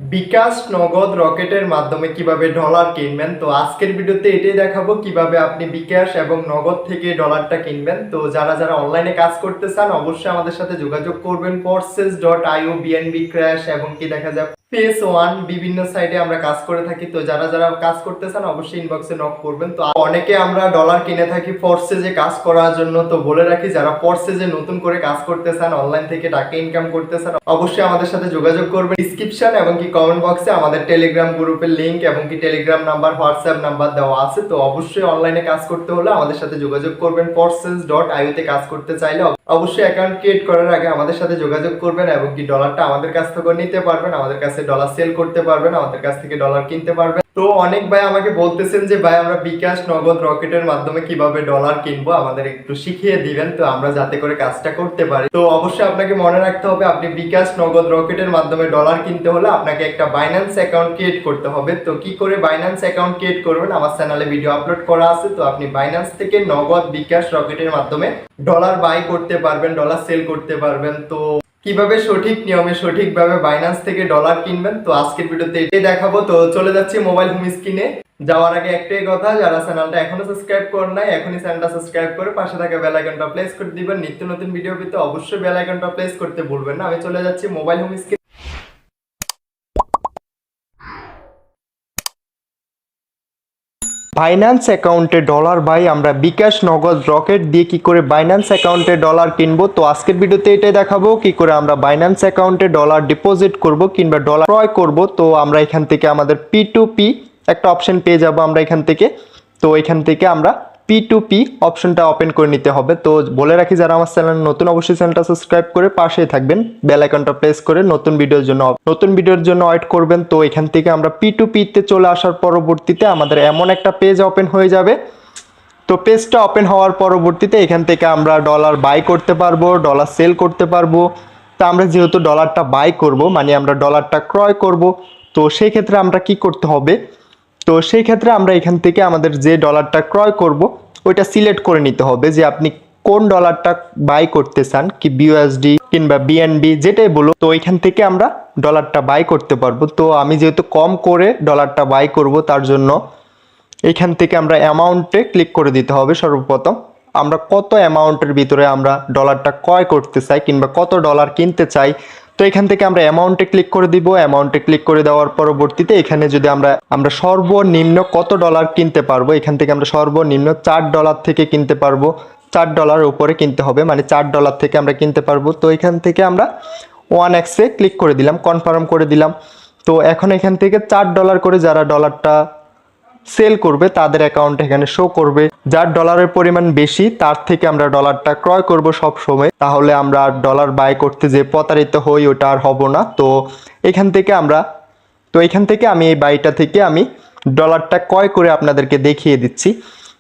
বিকাশ নগদ রকেটের মাধ্যমে কিভাবে ডলার কিনবেন। তো আজকের ভিডিওতে এটাই দেখাবো কিভাবে আপনি বিকাশ এবং নগদ থেকে ডলারটা কিনবেন। তো যারা যারা অনলাইনে কাজ করতে চান অবশ্যই আমাদের সাথে যোগাযোগ করবেন। Forces.io, বিএনবি ক্র্যাশ এবং কি দেখা যায় ফেস ওয়ান বিভিন্ন সাইটে আমরা কাজ করে থাকি। তো যারা যারা কাজ করতে চান অবশ্যই ইনবক্সে নক করবেন। তো অনেকে আমরা ডলার কিনে থাকি ফোর্সেজে কাজ করার জন্য। তো বলে রাখি যারা ফোর্সেজে নতুন করে কাজ করতে চান, অনলাইন থেকে টাকা ইনকাম করতে চান অবশ্যই আমাদের সাথে যোগাযোগ করবেন। ডিসক্রিপশন এবং কি কমেন্ট বক্সে আমাদের টেলিগ্রাম গ্রুপের লিংক এবং কি টেলিগ্রাম নাম্বার, হোয়াটসঅ্যাপ নাম্বার দেওয়া আছে। তো অবশ্যই অনলাইনে কাজ করতে হলে আমাদের সাথে যোগাযোগ করবেন। Forces.io তে কাজ করতে চাইলে অবশ্যই অ্যাকাউন্ট ক্রিয়েট করার আগে আমাদের সাথে যোগাযোগ করবেন এবং কি ডলারটা আমাদের কাছ থেকে নিতে পারবেন, আমাদের কাছে ডলার সেল করতে পারবেন, আমাদের কাছ থেকে ডলার কিনতে পারবেন। তো অনেক ভাই আমাকে বলতেছেন যে ভাই আমরা বিকাশ নগদ রকেটের মাধ্যমে কিভাবে ডলার কিনবো আমাদের একটু শিখিয়ে দিবেন, তো আমরা যাতে করে কাজটা করতে পারি। তো অবশ্যই আপনাকে মনে রাখতে হবে আপনি বিকাশ নগদ রকেটের মাধ্যমে ডলার কিনতে হলে আপনাকে একটা বাইন্যান্স অ্যাকাউন্ট ক্রিয়েট করতে হবে। তো কি করে বাইন্যান্স অ্যাকাউন্ট ক্রিয়েট করবেন আমার চ্যানেলে ভিডিও আপলোড করা আছে। তো আপনি বাইন্যান্স থেকে নগদ বিকাশ রকেটের মাধ্যমে ডলার বাই করতে পারবেন, ডলার সেল করতে পারবেন। তো কিভাবে সঠিক নিয়মে সঠিকভাবে বাইন্যান্স থেকে ডলার কিনবেন তো আজকের ভিডিওতে এটাই দেখাবো। তো চলে যাচ্ছি মোবাইল হোম স্ক্রিনে। যাওয়ার আগে একটাই কথা, যারা চ্যানেলটা এখনো সাবস্ক্রাইব করেন নাই এখনই চ্যানেলটা সাবস্ক্রাইব করে পাশে থাকা বেল আইকনটা প্রেস করে দিবেন। নিত্য নতুন ভিডিও পেতে অবশ্যই বেল আইকনটা প্রেস করতে ভুলবেন না। আমি চলে যাচ্ছি মোবাইল হোম স্ক্রিন। বাইন্যান্স অ্যাকাউন্টে ডলার বাই আমরা বিকাশ নগদ রকেট দিয়ে কি করে বাইন্যান্স অ্যাকাউন্টে ডলার কিনবো। তো আজকের ভিডিওতে এটাই দেখাবো কি করে আমরা বাইন্যান্স অ্যাকাউন্টে ডলার ডিপোজিট করব কিংবা ডলার ক্রয় করব। তো আমরা এখান থেকে আমাদের P2P একটা অপশন পেয়ে যাব আমরা এখান থেকে। তো এখান থেকে আমরা P2P অপশনটা ওপেন করে নিতে হবে। তো বলে রাখি যারা আমার চ্যানেল নতুন অবশ্যই চ্যানেলটা সাবস্ক্রাইব করে পাশেই থাকবেন, বেল আইকনটা প্রেস করে নতুন ভিডিওর জন্য ওয়েট করবেন। তো এখান থেকে আমরা P2P তে চলে আসার পরবর্তীতে আমাদের এমন একটা পেজ ওপেন হয়ে যাবে। তো পেজটা ওপেন হওয়ার পরবর্তীতে এখান থেকে আমরা ডলার বাই করতে পারবো, ডলার সেল করতে পারবো। তো আমরা যেহেতু ডলারটা বাই করব মানে আমরা ডলারটা ক্রয় করব, তো সেই ক্ষেত্রে আমরা কি করতে হবে, তো সেই ক্ষেত্রে আমরা এখান থেকে আমাদের যে ডলারটা ক্রয় করব ওইটা সিলেক্ট করে নিতে হবে যে আপনি কোন ডলারটা বাই করতে চান, কি বিউএসডি কিংবা বিএনবি যেটাই বলো। তো এখান থেকে আমরা ডলারটা বাই করতে পারবো। তো আমি যেহেতু কম করে ডলারটা বাই করব তার জন্য এখান থেকে আমরা অ্যামাউন্টে ক্লিক করে দিতে হবে। সর্বপ্রথম আমরা কত অ্যামাউন্টের ভিতরে আমরা ডলারটা ক্রয় করতে চাই কিংবা কত ডলার কিনতে চাই, তো এখান থেকে আমরা অ্যামাউন্টে ক্লিক করে দিব। অ্যামাউন্টে ক্লিক করে দেওয়ার পরবর্তীতে এখানে যদি আমরা সর্বনিম্ন কত ডলার কিনতে পারবো, এখান থেকে আমরা সর্বনিম্ন $4 থেকে কিনতে পারবো। $4 উপরে কিনতে হবে মানে $4 থেকে আমরা কিনতে পারবো। তো এখান থেকে আমরা 1x এ ক্লিক করে দিলাম, কনফার্ম করে দিলাম। তো এখন এখান থেকে $4 করে যারা ডলারটা সেল করবে তাদের অ্যাকাউন্ট এখানে শো করবে। যার ডলারের পরিমাণ বেশি তার থেকে আমরা ডলারটা ক্রয় করব সব সময়, তাহলে আমরা ডলার বাই করতে যে প্রতারিত হই ওটা আর হব না। তো এখান থেকে আমি এই বাইটা থেকে আমি ডলারটা ক্রয় করে আপনাদেরকে দেখিয়ে দিচ্ছি।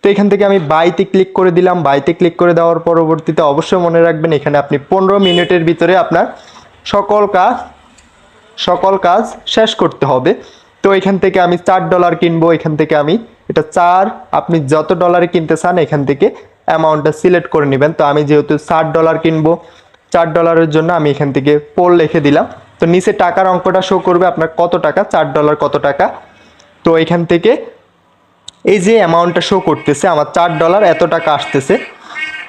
তো এখান থেকে আমি বাইতে ক্লিক করে দিলাম। বাইতে ক্লিক করে দেওয়ার পরবর্তীতে অবশ্যই মনে রাখবেন এখানে আপনি 15 মিনিটের ভিতরে আপনার সকল কাজ শেষ করতে হবে। তো এখান থেকে আমি $4 কিনবো, এখান থেকে আমি এটা 4 আপনি যত ডলারে কিনতে চান এখান থেকে অ্যামাউন্টটা সিলেক্ট করে নেবেন। তো আমি যেহেতু $60 কিনবো, $4 জন্য আমি এখান থেকে পোল লিখে দিলাম। তো নিচে টাকার অঙ্কটা শো করবে আপনার কত টাকা, $4 কত টাকা। তো এখান থেকে এই যে অ্যামাউন্টটা শো করতেছে আমার $4 এত টাকা আসতেছে।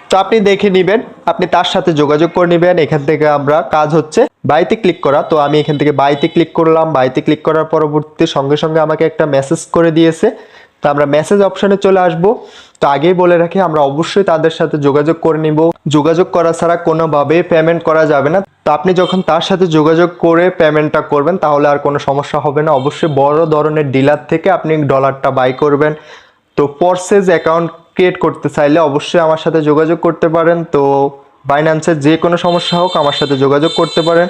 তো আপনি দেখে নেবেন, আপনি তার সাথে যোগাযোগ করে নেবেন। এখান থেকে আমরা কাজ হচ্ছে বাইতে ক্লিক করা। তো আমি এখান থেকে বাইতে ক্লিক করলাম। বাইতে ক্লিক করার পরবর্তীতে সঙ্গে সঙ্গে আমাকে একটা মেসেজ করে দিয়েছে। তো আমরা মেসেজ অপশনে চলে আসব। তো আগেই বলে রাখি আমরা অবশ্যই তাদের সাথে যোগাযোগ করে নিব। যোগাযোগ করা ছাড়া কোনোভাবে পেমেন্ট করা যাবে না। তো আপনি যখন তার সাথে যোগাযোগ করে পেমেন্টটা করবেন তাহলে আর কোনো সমস্যা হবে না। অবশ্যই বড় ধরনের ডিলার থেকে আপনি ডলারটা বাই করবেন। তো ফোর্সেজ অ্যাকাউন্ট ক্রিয়েট করতে চাইলে অবশ্যই আমার সাথে যোগাযোগ করতে পারেন। তো বাইন্যান্সের যে কোনো সমস্যা হোক আমার সাথে যোগাযোগ করতে পারেন।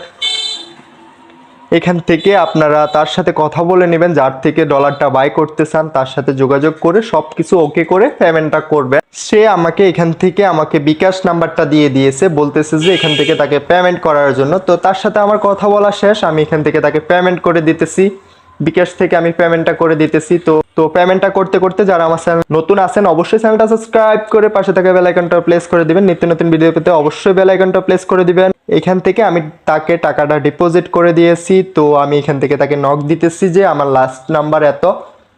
এখান থেকে আপনারা তার সাথে কথা বলে নেবেন, যার থেকে ডলারটা বাই করতে চান তার সাথে যোগাযোগ করে সব কিছু ওকে করে পেমেন্টটা করবে। সে আমাকে এখান থেকে আমাকে বিকাশ নাম্বারটা দিয়ে দিয়েছে, বলতেছে যে এখান থেকে তাকে পেমেন্ট করার জন্য। তো তার সাথে আমার কথা বলা শেষ, আমি এখান থেকে তাকে পেমেন্ট করে দিতেছি। বিকাশ থেকে আমি পেমেন্টটা করে দিতেছি। তো পেমেন্টটা করতে করতে যারা আমার চ্যানেল নতুন আছেন অবশ্যই চ্যানেলটা সাবস্ক্রাইব করে পাশে থাকা বেল আইকনটা প্রেস করে দিবেন। নিত্য নতুন ভিডিও পেতে অবশ্যই বেল আইকনটা প্রেস করে দিবেন। এখান থেকে আমি তাকে টাকাটা ডিপোজিট করে দিয়েছি। তো আমি এখান থেকে তাকে নক দিতেছি যে আমার লাস্ট নাম্বার এত।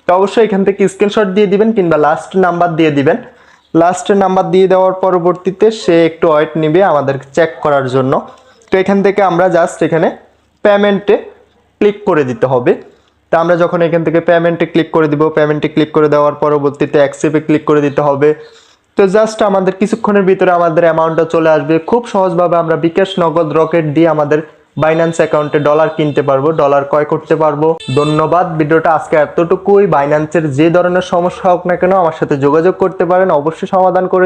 তো অবশ্যই এখান থেকে স্ক্রিনশট দিয়ে দিবেন কিংবা লাস্ট নাম্বার দিয়ে দিবেন। লাস্ট নাম্বার দিয়ে দেওয়ার পরবর্তীতে সে একটু ওয়েট নিবে আমাদের চেক করার জন্য। তো এখান থেকে আমরা জাস্ট এখানে পেমেন্টে ক্লিক করে দিতে হবে। তা আমরা যখন এখান থেকে পেমেন্টে ক্লিক করে দিব, পেমেন্টে ক্লিক করে দেওয়ার পরবর্তীতে অ্যাকসেপ্টে ক্লিক করে দিতে হবে। তো জাস্ট আমাদের কিছুক্ষণের ভিতরে আমাদের অ্যামাউন্টটা চলে আসবে। খুব সহজভাবে আমরা বিকাশ নগদ রকেট দিয়ে আমাদের বাইন্যান্স অ্যাকাউন্টে ডলার কিনতে পারবো, ডলার ক্রয় করতে পারবো। ধন্যবাদ। ভিডিওটা আজকে এতটুকুই। বাইন্যান্সের যে ধরনের সমস্যা হোক না কেন আমার সাথে যোগাযোগ করতে পারেন, অবশ্যই সমাধান করে